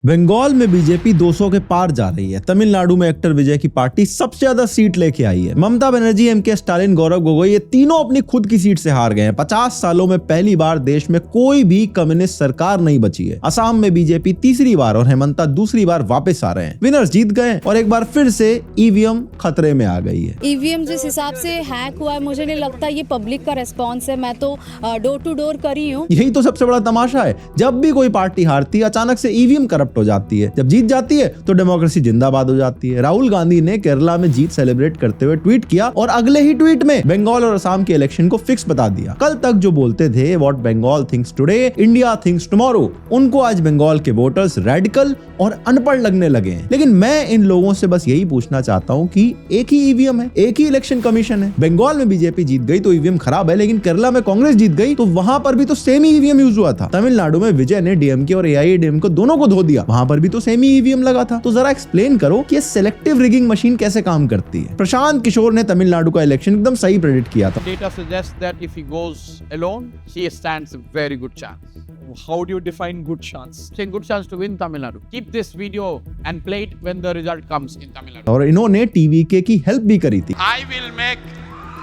बंगाल में बीजेपी 200 के पार जा रही है। तमिलनाडु में एक्टर विजय की पार्टी सबसे ज्यादा सीट लेके आई है। ममता बनर्जी, एमके स्टालिन, गौरव गोगोई, ये तीनों अपनी खुद की सीट से हार गए हैं। 50 सालों में पहली बार देश में कोई भी कम्युनिस्ट सरकार नहीं बची है। असम में बीजेपी तीसरी बार और हेमंता दूसरी बार वापस आ रहे हैं। विनर्स जीत गए और एक बार फिर से ईवीएम खतरे में आ गई है। ईवीएम जिस हिसाब से हैक हुआ है, मुझे नहीं लगता ये पब्लिक का रेस्पॉन्स है। मैं तो डोर टू डोर करी हूँ। यही तो सबसे बड़ा तमाशा है। जब भी कोई पार्टी हारती है, अचानक से ईवीएम करप्ट हो जाती है। जब जीत जाती है तो डेमोक्रेसी जिंदाबाद हो जाती है। राहुल गांधी ने केरला में जीत सेलिब्रेट करते हुए ट्वीट किया और अगले ही ट्वीट में बंगाल और असम के इलेक्शन को फिक्स बता दिया। कल तक जो बोलते थे what Bengal thinks today, India thinks tomorrow, उनको आज बंगाल के वोटर्स रेडिकल और अनपढ़ लगने लगे हैं। लेकिन मैं इन लोगों से बस यही पूछना चाहता हूँ कि एक ही ईवीएम है, एक ही इलेक्शन कमीशन है। बंगाल में बीजेपी जीत गई तो ईवीएम खराब है, लेकिन केरला में कांग्रेस जीत गई तो वहां पर भी तो सेम ही ईवीएम यूज हुआ था। तमिलनाडु में विजय ने डीएमके और एआईएडीएमके दोनों को धो दिया, वहां पर भी तो सेम ही ईवीएम लगा था। तो जरा एक्सप्लेन करो कि ये सिलेक्टिव रिगिंग मशीन कैसे काम करती है। प्रशांत किशोर ने तमिलनाडु का इलेक्शन एकदम सही प्रेडिक्ट किया था। Data suggests that if he goes alone, he stands a very good chance. How do you define good chance? It's a good chance to win Tamil Nadu. Keep this video and play it when the result comes in Tamil Nadu. और इन्होंने TVK की help भी करी थी। I will make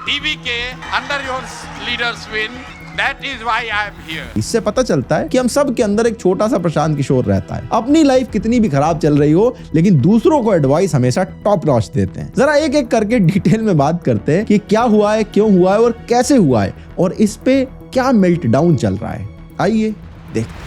TVK under your leaders win. That is why I am here. इससे पता चलता है कि हम सब के अंदर एक छोटा सा प्रशांत किशोर रहता है। अपनी लाइफ कितनी भी खराब चल रही हो, लेकिन दूसरों को एडवाइस हमेशा टॉप नॉच देते हैं। जरा एक एक करके डिटेल में बात करते हैं कि क्या हुआ है, क्यों हुआ है और कैसे हुआ है, और इस पे क्या मेल्ट डाउन चल रहा है। आइए देखते हैं।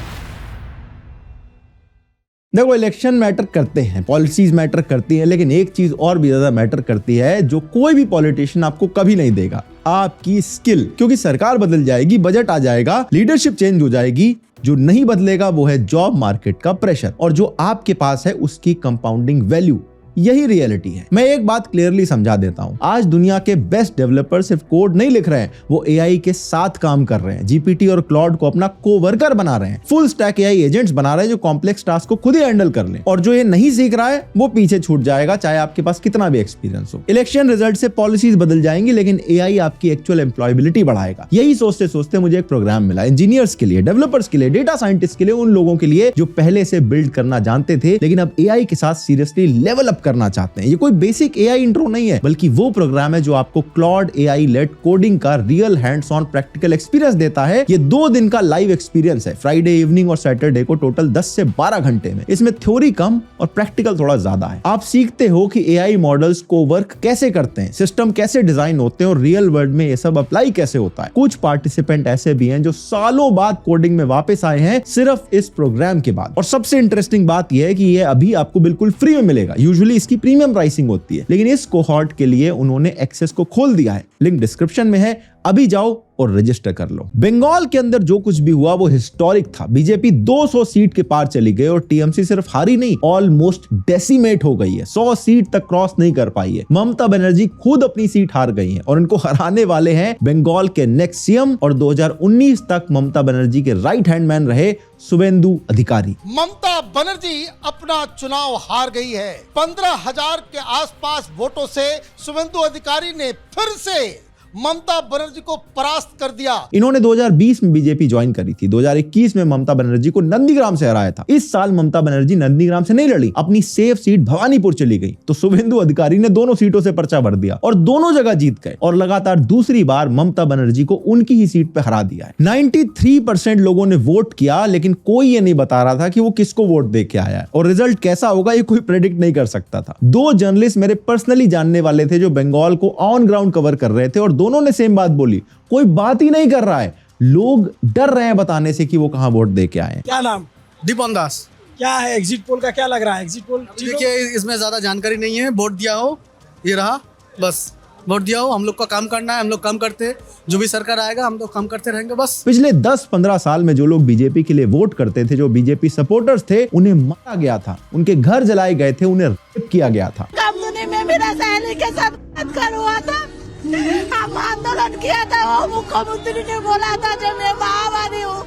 देखो, इलेक्शन मैटर करते हैं, पॉलिसीज मैटर करती हैं, लेकिन एक चीज और भी ज्यादा मैटर करती है जो कोई भी पॉलिटिशियन आपको कभी नहीं देगा, आपकी स्किल। क्योंकि सरकार बदल जाएगी, बजट आ जाएगा, लीडरशिप चेंज हो जाएगी, जो नहीं बदलेगा वो है जॉब मार्केट का प्रेशर, और जो आपके पास है उसकी कंपाउंडिंग वैल्यू। यही रियलिटी है। मैं एक बात क्लियरली समझा देता हूं, आज दुनिया के बेस्ट डेवलपर सिर्फ कोड नहीं लिख रहे हैं, वो एआई के साथ काम कर रहे हैं। जीपीटी और क्लाउड को अपना कोवर्कर बना रहे हैं, फुल स्टैक एआई एजेंट्स बना रहे हैं जो कॉम्प्लेक्स टास्क को खुद ही हैंडल कर लें। और जो ये नहीं सीख रहा है वो पीछे छूट जाएगा, चाहे आपके पास कितना भी एक्सपीरियंस हो। इलेक्शन रिजल्ट से पॉलिसीज बदल जाएंगी, लेकिन एआई आपकी एक्चुअल एम्प्लॉयबिलिटी बढ़ाएगा। यही सोचते सोचते मुझे एक प्रोग्राम मिला, इंजीनियर्स के लिए, डेवलपर्स के लिए, डेटा साइंटिस्ट के लिए, उन लोगों के लिए जो पहले से बिल्ड करना जानते थे लेकिन अब एआई के साथ सीरियसली लेवल अप करना चाहते हैं। ये कोई बेसिक एआई इंट्रो नहीं है, बल्कि वो प्रोग्राम है जो आपको क्लाउड एआई लेड कोडिंग का real hands on practical experience देता है। ये 2 दिन का लाइव एक्सपीरियंस है, फ्राइडे इवनिंग और सैटरडे को टोटल 10 से 12 घंटे में। इसमें थ्योरी कम और प्रैक्टिकल थोड़ा ज्यादा है। आप सीखते हो कि एआई मॉडल्स को वर्क कैसे करते हैं, सिस्टम कैसे डिजाइन होते हैं और रियल वर्ल्ड में ये सब अप्लाई कैसे होता है। कुछ पार्टिसिपेंट ऐसे भी हैं जो सालों बाद कोडिंग में वापस आए हैं सिर्फ इस प्रोग्राम के बाद। और सबसे इंटरेस्टिंग बात यह है कि ये अभी आपको बिल्कुल फ्री में मिलेगा। यूजुअली इसकी प्रीमियम प्राइसिंग होती है, लेकिन इस कोहॉर्ट के लिए उन्होंने एक्सेस को खोल दिया है। लिंक डिस्क्रिप्शन में है, अभी जाओ और रजिस्टर कर लो। बंगाल के अंदर जो कुछ भी हुआ वो हिस्टोरिक था। बीजेपी 200 सीट के पार चली गई और टीएमसी सिर्फ हारी नहीं, ऑलमोस्ट डेसिमेट हो गई है। 100 सीट तक क्रॉस नहीं कर पाई है। ममता बनर्जी खुद अपनी सीट हार गई हैं और उनको हराने वाले हैं बंगाल के नेक्स्ट सीएम और 2019 तक ममता बनर्जी के राइट हैंड मैन रहे शुवेंदु अधिकारी। ममता बनर्जी अपना चुनाव हार गई है। 15,000 के आसपास वोटों से शुवेंदु अधिकारी ने फिर से ममता बनर्जी को परास्त कर दिया। इन्होंने 2020 में बीजेपी ज्वाइन करी थी, 2021 में ममता बनर्जी को नंदीग्राम से हराया था। इस साल ममता बनर्जी नंदीग्राम से नहीं लड़ी, अपनी सेफ सीट भवानीपुर चली गई, तो शुवेंदु अधिकारी ने दोनों सीटों से पर्चा भर दिया और दोनों जगह जीत गए और लगातार दूसरी बार ममता बनर्जी को उनकी ही सीट पे हरा दिया है। 93% लोगों ने वोट किया, लेकिन कोई ये नहीं बता रहा था कि वो किसको वोट दे के आया है और रिजल्ट कैसा होगा ये कोई प्रेडिक्ट नहीं कर सकता था। 2 जर्नलिस्ट मेरे पर्सनली जानने वाले थे जो बंगाल को ऑन ग्राउंड कवर कर रहे थे और दोनों ने सेम बात बोली, कोई बात ही नहीं कर रहा है, लोग डर रहे हैं बताने से कि वो कहां वोट दे के आए हैं। क्या नाम? दीपन दास। क्या है एग्जिट पोल का, क्या लग रहा है एग्जिट पोल? देखिए, इसमें ज्यादा जानकारी नहीं है। वोट दिया हो, ये रहा, बस वोट दिया हो। हम लोग का काम करना है, हम लोग काम करते हैं। जो भी सरकार आएगा हम लोग काम करते रहेंगे बस। पिछले 10-15 साल में जो लोग बीजेपी के लिए वोट करते थे, जो बीजेपी सपोर्टर्स थे, उन्हें मारा गया था, उनके घर जलाए गए थे, उन्हें रेप किया गया था। में मेरा सहेली के साथ बलात्कार हुआ था, हम आंदोलन किया था, वो मुख्यमंत्री ने बोला था जब मैं महामारी हूँ,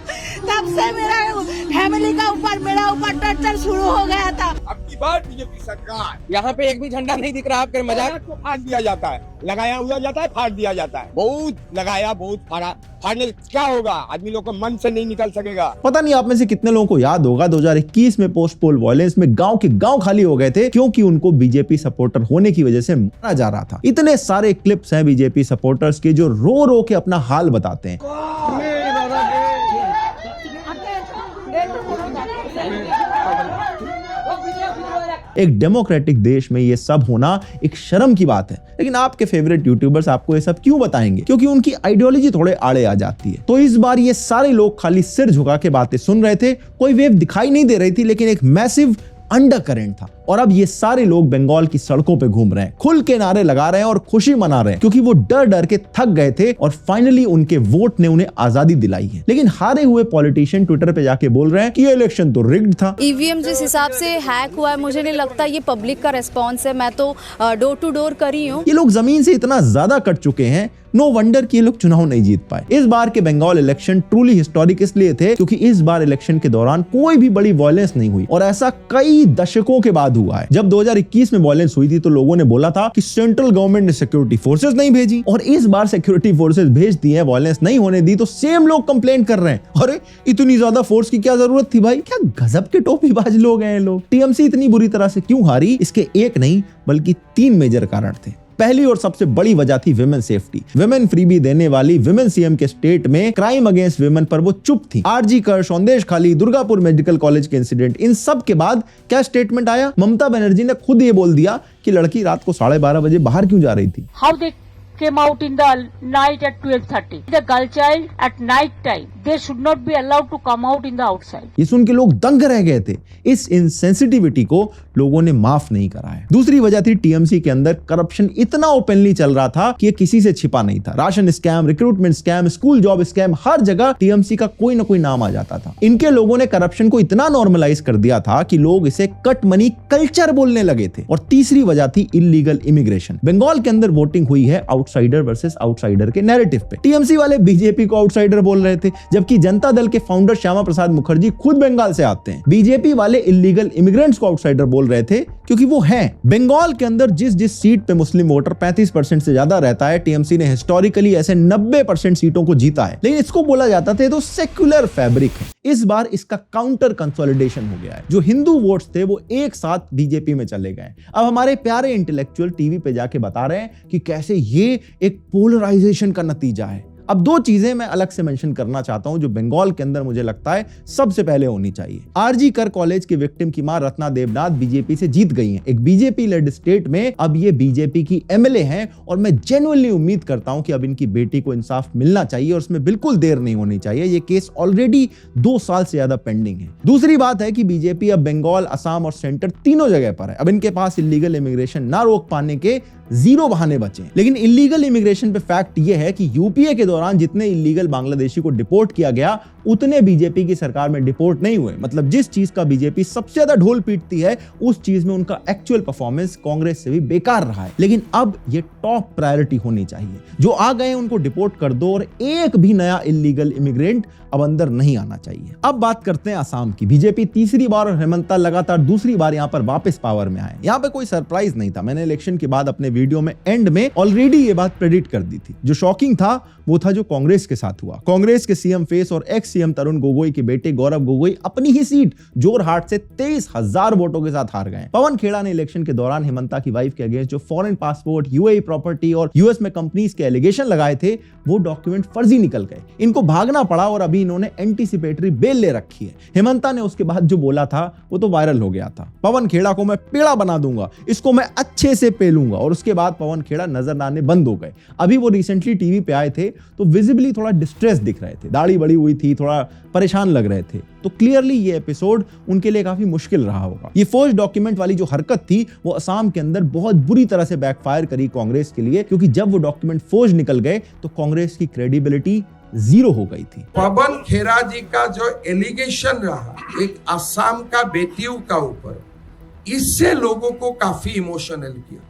तब से मेरा फैमिली का ऊपर, मेरा ऊपर टॉर्चर शुरू हो गया था। अब की पर बीजेपी सरकार। यहाँ पे एक भी झंडा नहीं दिख रहा, आपके मजाक को फाड़ दिया जाता है, लगाया हुआ जाता है, फाड़ दिया जाता है। बहुत लगाया, बहुत फाड़ा, फाड़ने क्या होगा, आदमी लोग को मन से नहीं निकल सकेगा। पता नहीं आप में से कितने लोगों को याद होगा 2021 में पोस्ट पोल वायलेंस में गांव के गांव खाली हो गए थे क्योंकि उनको बीजेपी सपोर्टर होने की वजह से मारा जा रहा था। इतने सारे क्लिप्स हैं बीजेपी सपोर्टर्स के जो रो रो के अपना हाल बताते हैं। एक डेमोक्रेटिक देश में ये सब होना एक शर्म की बात है, लेकिन आपके फेवरेट यूट्यूबर्स आपको ये सब क्यों बताएंगे? क्योंकि उनकी आइडियोलॉजी थोड़े आड़े आ जाती है। तो इस बार ये सारे लोग खाली सिर झुका के बातें सुन रहे थे, कोई वेव दिखाई नहीं दे रही थी, लेकिन एक मैसिव अंडर करंट था। और अब ये सारे लोग बंगाल की सड़कों पे घूम रहे हैं, खुल के नारे लगा रहे हैं और खुशी मना रहे हैं क्योंकि वो डर डर के थक गए थे और फाइनली उनके वोट ने उन्हें आजादी दिलाई है। लेकिन हारे हुए पॉलिटिशियन ट्विटर पे जाके बोल रहे हैं कि ये इलेक्शन तो रिग्ड था। ईवीएम जिस हिसाब से हैक हुआ है, मुझे नहीं लगता ये पब्लिक का रेस्पॉन्स है। मैं तो डोर टू डोर करी हूँ। ये लोग जमीन से इतना ज्यादा कट चुके हैं, नो वंडर कि ये लोग चुनाव नहीं जीत पाए। इस बार के बंगाल इलेक्शन ट्रूली हिस्टोरिक इसलिए थे क्योंकि इस बार इलेक्शन के दौरान कोई भी बड़ी वायलेंस नहीं हुई और ऐसा कई दशकों के बाद हुआ है। जब 2021 में वायलेंस हुई थी तो लोगों ने बोला था कि सेंट्रल गवर्नमेंट ने सिक्योरिटी फोर्सेस नहीं भेजी, और इस बार सिक्योरिटी फोर्सेस भेज दी है, वायलेंस नहीं होने दी, तो सेम लोग कंप्लेन कर रहे हैं, अरे इतनी ज्यादा फोर्स की क्या जरूरत थी भाई? क्या गजब के टोपीबाज लोग हैं लोग। टीएमसी इतनी बुरी तरह से क्यों हारी? इसके एक नहीं बल्कि 3 मेजर कारण थे। पहली और सबसे बड़ी वजह थी विमेन सेफ्टी। विमेन फ्रीबी देने वाली विमेन सीएम के स्टेट में क्राइम अगेंस्ट विमेन पर वो चुप थी। आरजी कर, सौंदेश खाली, दुर्गापुर मेडिकल कॉलेज के इंसिडेंट, इन सब के बाद क्या स्टेटमेंट आया? ममता बनर्जी ने खुद ये बोल दिया कि लड़की रात को 12:30 बजे बाहर क्यों जा रही थी। How they came out in the night at 12:30. The girl child at night time, they should not be allowed to come out in the outside. ये सुन के लोग दंग रह गए थे। इस इनसेंसिटिविटी को लोगों ने माफ नहीं करा है। दूसरी वजह थी टीएमसी के अंदर करप्शन इतना ओपनली चल रहा था कि ये किसी से छिपा नहीं था। Ration scam, recruitment scam, school job scam, हर जगह टीएमसी का कोई ना कोई नाम आ जाता था। इनके लोगों ने करप्शन को इतना नॉर्मलाइज कर दिया था कि लोग इसे कट मनी कल्चर बोलने लगे थे। और तीसरी वजह थी इलीगल इमिग्रेशन। बंगाल के अंदर वोटिंग हुई है आउटसाइडर वर्सेस आउटसाइडर के नैरेटिव पे। टीएमसी वाले बीजेपी को आउटसाइडर बोल रहे थे, जबकि जनता दल के फाउंडर श्यामा प्रसाद मुखर्जी खुद बंगाल से आते हैं। बीजेपी वाले इलीगल इमिग्रेंट्स को आउटसाइडर बोल रहे थे क्योंकि वो हैं। बंगाल के अंदर जिस सीट पे मुस्लिम वोटर 35% से ज्यादा रहता है, टीएमसी ने हिस्टोरिकली ऐसे 90% सीटों को जीता है, लेकिन इसको बोला जाता था तो सेक्युलर फैब्रिक है। इस बार इसका काउंटर कंसोलिडेशन हो गया है। जो हिंदू वोट्स थे वो एक साथ बीजेपी में चले गए। अब हमारे प्यारे इंटेलेक्चुअल टीवी पे जाके बता रहे हैं कि कैसे ये एक पोलराइजेशन का नतीजा है। अब 2 चीजें मैं अलग से मेंशन करना चाहता हूं जो बंगाल के अंदर मुझे लगता है सबसे पहले होनी चाहिए। आरजी कर कॉलेज के विक्टिम की मां रत्ना देवनाथ बीजेपी से जीत गई हैं। एक बीजेपी लेड स्टेट में अब ये बीजेपी की एमएलए हैं और मैं जेन्युइनली उम्मीद करता हूं कि अब इनकी बेटी को इंसाफ मिलना चाहिए और उसमें बिल्कुल देर नहीं होनी चाहिए। ये केस ऑलरेडी 2 साल से ज्यादा पेंडिंग है। दूसरी बात है कि बीजेपी अब बंगाल, असम और सेंटर तीनों जगह पर है। अब इनके पास इलीगल इमिग्रेशन ना रोक पाने के 0 बहाने बचे। लेकिन इलीगल इमिग्रेशन पे फैक्ट ये है कि यूपीए के दौरान जितने इलीगल बांग्लादेशी को डिपोर्ट किया गया उतने बीजेपी की सरकार में डिपोर्ट नहीं हुए। मतलब जिस चीज का बीजेपी सबसे ज्यादा ढोल पीटती है उस चीज में उनका एक्चुअल परफॉर्मेंस कांग्रेस से भी बेकार रहा है। लेकिन अब ये टॉप प्रायोरिटी होनी चाहिए। जो आ गए उनको डिपोर्ट कर दो और एक भी नया इलीगल इमिग्रेंट अब अंदर नहीं आना चाहिए। अब बात करते हैं असम की। बीजेपी तीसरी बार और हेमंता लगातार दूसरी बार यहां पर वापस पावर में आए। यहां पे कोई सरप्राइज नहीं था। मैंने इलेक्शन के बाद अपने वीडियो में एंड में ऑलरेडी ये बात प्रेडिक्ट कर दी थी। जो शॉकिंग था वो था जो कांग्रेस के साथ हुआ। कांग्रेस के सीएम फेस और एक्स सीएम तरुण गोगोई के बेटे गौरव गोगोई अपनी ही सीट जोरहाट से 23,000 वोटों के साथ हार गए। पवन खेड़ा ने इलेक्शन के दौरान हेमंता की वाइफ के अगेंस्ट जो फॉरेन पासपोर्ट, यूएई प्रॉपर्टी और यूएस में कंपनीज के एलिगेशन लगाए थे वो डॉक्यूमेंट फर्जी निकल गए। इनको भागना पड़ा और अभी इन्होंने एंटीसिपेटरी बेल ले रखी है। हेमंता ने उसके बाद जो बोला था वो तो वायरल हो गया था। पवन खेड़ा को मैं पेड़ा बना दूंगा, इसको मैं अच्छे से पेलूंगा। और उसके बाद पवन खेड़ा नजर आने बंद हो गए। अभी वो रिसेंटली टीवी पे आए थे तो विजिबली थोड़ा डिस्ट्रेस दिख रहे थे, दाढ़ी बड़ी हुई थी, थोड़ा परेशान लग रहे थे। तो क्लियरली ये एपिसोड उनके लिए काफी मुश्किल रहा होगा। ये फोर्ज डॉक्यूमेंट वाली जो हरकत थी वो असम के अंदर बहुत बुरी तरह से बैकफायर करी कांग्रेस के लिए, क्योंकि जब वो डॉक्यूमेंट फोर्ज निकल गए तो कांग्रेस की क्रेडिबिलिटी 0 हो गई थी। पवन खेड़ा जी का जो एलिगेशन रहा एक असम का बेटियों का ऊपर, इससे लोगों को काफी इमोशनल किया।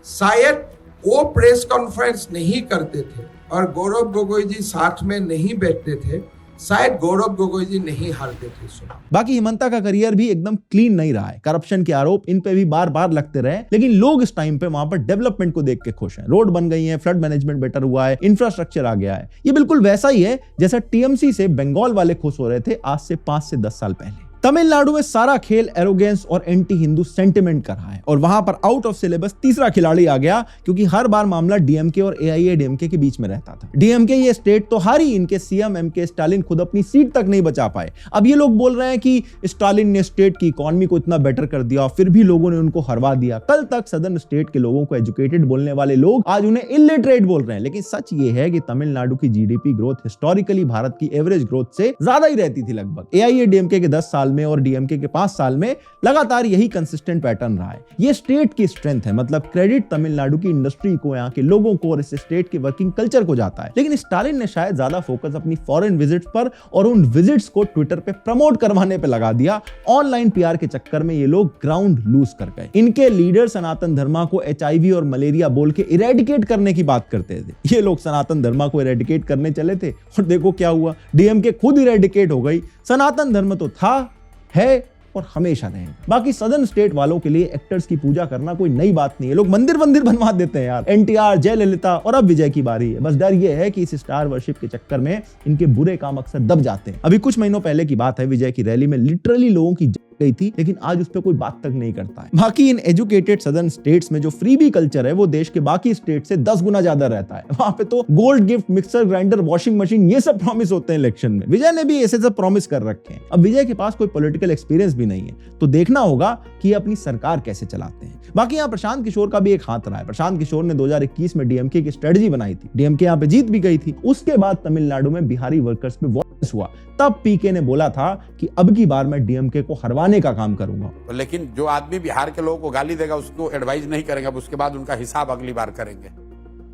शायद वो प्रेस कॉन्फ्रेंस नहीं करते थे और गौरव गोगोई जी साथ में नहीं बैठते थे शायद गौरव गोगोई जी नहीं हारते थे चुनाव। बाकी हिमंता का करियर भी एकदम क्लीन नहीं रहा है। करप्शन के आरोप इन पे भी बार बार लगते रहे, लेकिन लोग इस टाइम पे वहां पर डेवलपमेंट को देख के खुश हैं। रोड बन गई है, फ्लड मैनेजमेंट बेटर हुआ है, इंफ्रास्ट्रक्चर आ गया है। ये बिल्कुल वैसा ही है जैसा टीएमसी से बंगाल वाले खुश हो रहे थे आज से 5 से 10 साल पहले। तमिलनाडु में सारा खेल एरोगेंस और एंटी हिंदू सेंटिमेंट का रहा है और वहां पर आउट ऑफ सिलेबस तीसरा खिलाड़ी आ गया, क्योंकि हर बार मामला डीएमके और एआईएडीएमके के बीच में रहता था। डीएमके ये स्टेट तो हारी, इनके सीएम एमके स्टालिन खुद अपनी सीट तक नहीं बचा पाए। अब ये लोग बोल रहे हैं कि स्टालिन ने स्टेट की इकोनॉमी को इतना बेटर कर दिया, फिर भी लोगों ने उनको हरवा दिया। कल तक सदर्न स्टेट के लोगों को एजुकेटेड बोलने वाले लोग आज उन्हें इलिटरेट बोल रहे हैं। लेकिन सच ये है कि तमिलनाडु की जीडीपी ग्रोथ हिस्टोरिकली भारत की एवरेज ग्रोथ से ज्यादा ही रहती थी लगभग। एआईएडीएमके के 10 साल में और डीएमके के 5 साल में लगातार यही कंसिस्टेंट पैटर्न रहा है। ये स्टेट की स्ट्रेंथ है, मतलब क्रेडिट तमिलनाडु की इंडस्ट्री को, यहाँ के लोगों को और इस स्टेट के वर्किंग कल्चर को जाता है। लेकिन स्टालिन ने शायद ज्यादा फोकस अपनी फॉरेन विजिट्स पर और उन विजिट्स को ट्विटर पे प्रमोट करवाने पे लगा दिया। ऑनलाइन पीआर के चक्कर में ये लोग ग्राउंड लूज कर गए। इनके लीडर सनातन धर्मा को एचआईवी और मलेरिया बोल के इरेडिकेट करने की बात करते थे। ये लोग सनातन धर्मा को इरेडिकेट करने चले थे और देखो क्या हुआ, डीएमके खुद इरेडिकेट हो गई। सनातन धर्म तो था, है और हमेशा रहेगा। बाकी सदर्न स्टेट वालों के लिए एक्टर्स की पूजा करना कोई नई बात नहीं है। लोग मंदिर बनवा देते हैं यार। एनटीआर, जयललिता और अब विजय की बारी है। बस डर ये है कि इस स्टार वर्शिप के चक्कर में इनके बुरे काम अक्सर दब जाते हैं। अभी कुछ महीनों पहले की बात है, विजय की रैली में लिटरली लोगों की गई थी, लेकिन आज उस पर कोई बात तक नहीं करता है। बाकी इन एजुकेटेड सदर्न स्टेट्स में जो फ्रीबी कल्चर है वो देश के बाकी स्टेट से 10 गुना ज्यादा रहता है। वहां पे तो gold gift, mixer grinder, washing machine, ये सब प्रॉमिस होते हैं इलेक्शन में। विजय ने भी ऐसे सब प्रॉमिस कर रखे हैं। अब विजय के पास कोई पॉलिटिकल एक्सपीरियंस भी नहीं है, तो देखना होगा कि अपनी सरकार कैसे चलाते हैं। बाकी यहाँ प्रशांत किशोर का भी एक हाथ रहा है। प्रशांत किशोर ने 2021 में डीएमके की स्ट्रेटजी बनाई थी। डीएमके यहाँ पे जीत भी गई थी। उसके बाद तमिलनाडु में बिहारी वर्कर्स पे वॉइस हुआ, तब पीके ने बोला था कि अब की बार मैं डीएमके को हरवाने का काम करूंगा। लेकिन जो आदमी बिहार के लोगों को गाली देगा उसको एडवाइस नहीं करेंगे, अब उसके बाद उनका हिसाब अगली बार करेंगे।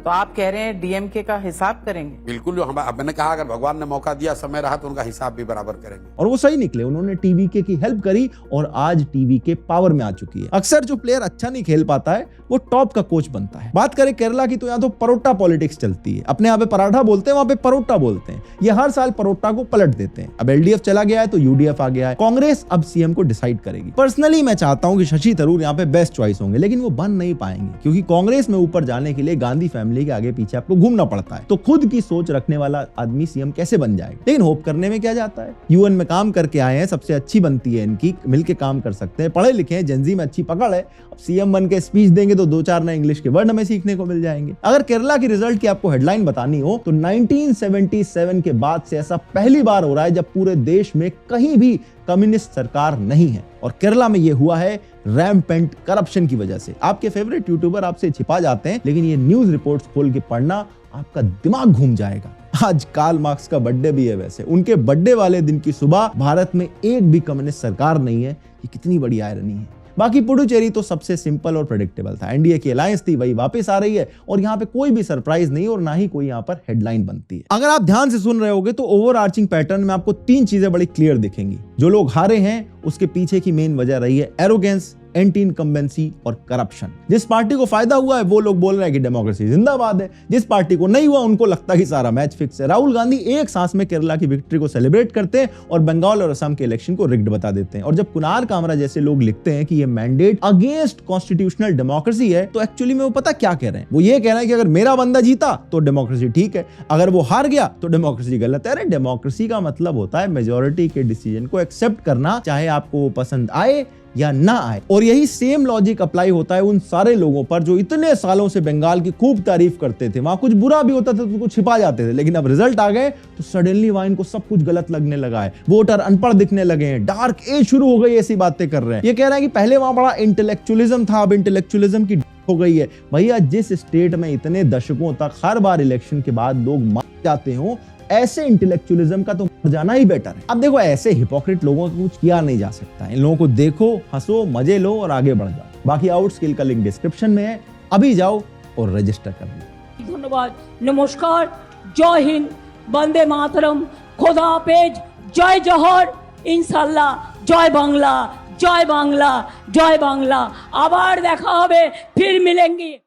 तो आप कह रहे हैं डीएमके का हिसाब करेंगे? बिल्कुल, जो मैंने कहा अगर भगवान ने मौका दिया, समय रहा तो उनका हिसाब भी बराबर करेंगे। और वो सही निकले, उन्होंने टीवीके की हेल्प करी और आज टीवीके पावर में आ चुकी है। अक्सर जो प्लेयर अच्छा नहीं खेल पाता है वो टॉप का कोच बनता है। बात करें केरला की तो यहाँ तो परोटा पॉलिटिक्स चलती है। अपने यहाँ पे पराठा बोलते हैं, वहां पे परोटा बोलते हैं। ये हर साल परोटा को पलट देते हैं। अब एलडीएफ चला गया है तो यूडीएफ आ गया है। कांग्रेस अब सीएम को डिसाइड करेगी। पर्सनली मैं चाहता हूं कि शशि थरूर यहाँ पे बेस्ट चॉइस होंगे, लेकिन वो बन नहीं पाएंगे, क्योंकि कांग्रेस में ऊपर जाने के लिए गांधी फैमिली के आगे पीछे आपको घूमना पड़ता है। तो खुद की सोच रखने वाला आदमी सीएम कैसे बन जाएगा? लेकिन होप करने में क्या जाता है। यूएन में काम करके आए हैं, सबसे अच्छी बनती है इनकी, मिलके काम कर सकते हैं, पढ़े लिखे हैं, जेनजी में अच्छी पकड़ है। अब सीएम बन के स्पीच देंगे तो 2-4 नए इंग्लिश के वर्ड हमें सीखने को मिल जाएंगे। अगर केरला की रिजल्ट की आपको हेडलाइन बतानी हो तो 1977 के बाद से ऐसा पहली बार हो रहा है जब पूरे देश में कहीं भी कम्युनिस्ट सरकार नहीं है, और केरला में यह हुआ है रैम्पेंट करप्शन की वजह से। आपके फेवरेट यूट्यूबर आपसे छिपा जाते हैं, लेकिन ये न्यूज रिपोर्ट्स खोल के पढ़ना आपका दिमाग घूम जाएगा। आज कार्ल मार्क्स का बर्थडे भी है। वैसे उनके बर्थडे वाले दिन की सुबह भारत में एक भी कम्युनिस्ट सरकार नहीं है। ये कितनी बड़ी आयरनी है। बाकी पुडुचेरी तो सबसे सिंपल और प्रेडिक्टेबल था। एनडीए की अलायंस थी, वही वापस आ रही है और यहाँ पे कोई भी सरप्राइज नहीं और ना ही कोई यहाँ पर हेडलाइन बनती है। अगर आप ध्यान से सुन रहे होगे तो ओवरआर्चिंग पैटर्न में आपको 3 चीजें बड़ी क्लियर दिखेंगी। जो लोग हारे हैं उसके पीछे की मेन वजह रही है एरोगेंस, एंटी इनकम्बेंसी और करप्शन। जिस पार्टी को फायदा हुआ है वो लोग बोल रहे हैं कि डेमोक्रेसी जिंदाबाद है। जिस पार्टी को नहीं हुआ उनको लगता है कि सारा मैच फिक्स है। राहुल गांधी एक सांस में केरला की विक्ट्री को सेलिब्रेट करते हैं और बंगाल और असम के इलेक्शन को रिग्ड बता देते हैं। और जब कुनार कामरा जैसे लोग लिखते हैं कि ये मैंडेट अगेंस्ट कॉन्स्टिट्यूशनल डेमोक्रेसी है, तो एक्चुअली में वो पता क्या कह रहे हैं? वो ये कह रहे हैं कि अगर मेरा बंदा जीता तो डेमोक्रेसी ठीक है, अगर वो हार गया तो डेमोक्रेसी गलत है। अरे डेमोक्रेसी का मतलब होता है मेजोरिटी के डिसीजन को एक्सेप्ट करना, चाहे आपको वो पसंद आए या ना आए। और यही सेम लॉजिक अप्लाई होता है उन सारे लोगों पर जो इतने सालों से बंगाल की खूब तारीफ करते थे। वहां कुछ बुरा भी होता था तो कुछ छिपा जाते थे, लेकिन अब रिजल्ट आ गए तो सडनली वहां इनको सब कुछ गलत लगने लगा है। वोटर अनपढ़ दिखने लगे हैं, डार्क एज शुरू हो गई, ऐसी बातें कर रहे हैं। ये कह रहे हैं कि पहले वहां बड़ा इंटेलेक्चुअलिज्म था, अब इंटेलेक्चुअलिज्म की हो गई है। भैया जिस स्टेट में इतने दशकों तक हर बार इलेक्शन के बाद लोग मार जाते हो, ऐसे इंटेलेक्चुअलिज्म का तो मर जाना ही बेटर है। अब देखो ऐसे हिपोक्रेट लोगों को कुछ किया नहीं जा सकता। इन लोगों को देखो, हंसो, मजे लो और आगे बढ़ जाओ। बाकी आउट स्किल का लिंक डिस्क्रिप्शन में है, अभी जाओ और रजिस्टर कर लो। धन्यवाद, नमस्कार, जय हिंद, वंदे मातरम, खुदा हाफेज, जय जौहर, इंशाल्लाह, जय बांग्ला, जय बांग्ला, जय बांग्ला। আবার দেখা হবে, फिर मिलेंगे।